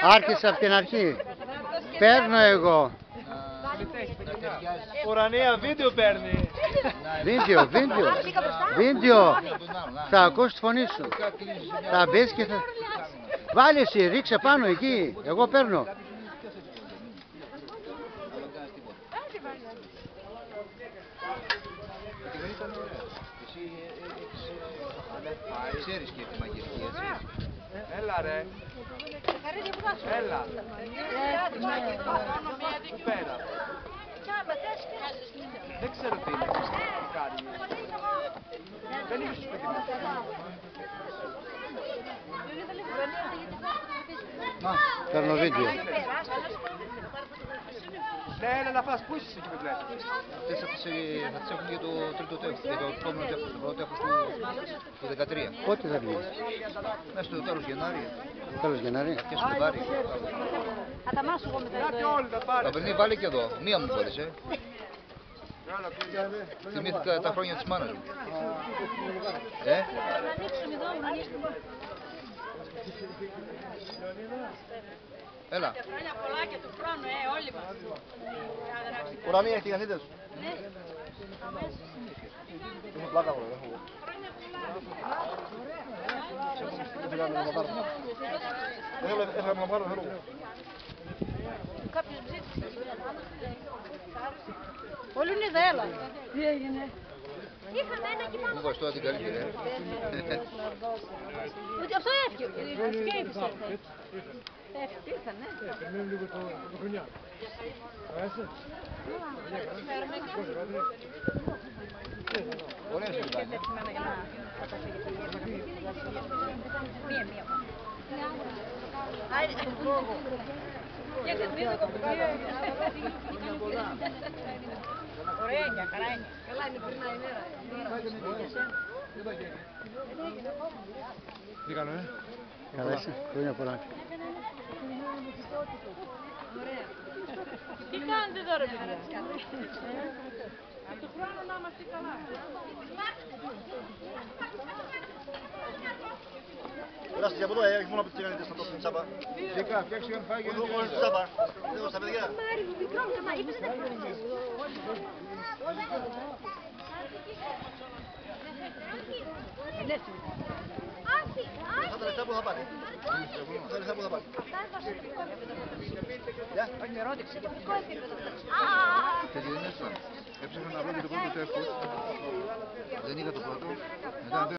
Άρχισε από την αρχή. Παίρνω εγώ. Ουρανία βίντεο παίρνει. Βίντεο. Θα ακούσει τη φωνή σου. Θα μπεις και θα... Βάλε εσύ, ρίξε πάνω εκεί. Εγώ παίρνω. Ξέρεις και τη μαγειρική, έτσι. Έλα ρε. Έλα. Πού πέρα. Δεν ξέρω τι είναι. Τι κάνει. Δεν είμαι στο σπίτι μου. Παίρνω βίντεο. Ναι, έλα να φας. Πού είσαι εκεί με βλέπεις. Αυτές θα τις έχουν για το τρίτο τεύχος, για το επόμενο τεύχος, το πρώτο τεύχος του 13. Πότε θα βγεις? Μέσα στο τέλος Γενάρη. Τέλος Γενάρη. Και στο Φεβάρι. Τα παιδί βάλε και εδώ. Μία μου βάλεις, Θυμήθηκα τα χρόνια της μάνας μου. Έλα. Χρόνια πολλά και του χρόνου, όλοι μας. Ουρανία, έχει τηγανίτες σου. Ναι. Έχουμε πλάκα εγώ. Έχαμε να πάρω, θέλω. Κάποιος ψήφισε. Όλοι είναι εδώ, έλα. Τι έγινε. Είχαμε ένα και πάνω. Μου βάζεις τώρα την καλύτερη, Ότι αυτό έφυγε. Και έφυγε. Ήρθαν, ναι. Περιμένουμε λίγο το χρονιά. Άρεσε. Ωραία σου ήταν. Μία. Ωραία είναι, καλά είναι. Καλά είναι, περνάει η μέρα. Τι κάνω, Καλά είσαι, χρόνια πολλά. Τι κάνετε εδώ ρε παιδιά. Του χρόνου να είμαστε καλά. Περάστε από εδώ, έχει μόνο από τις τηγανίτες να το στην τσάπα. Δικά, φτιάξε για να φάει και Εδώ χωρίς την τσάπα. Εδώ στα παιδιά. Μάρι μου, μικρό μου, μα είπες δεν μπορείς. Αυτά τα λεφτά που θα πάρει. Τα λεφτά που θα πάρει. Έψαχνα να βρω και το πρώτο τεύχος. Δεν είχα το πρώτο.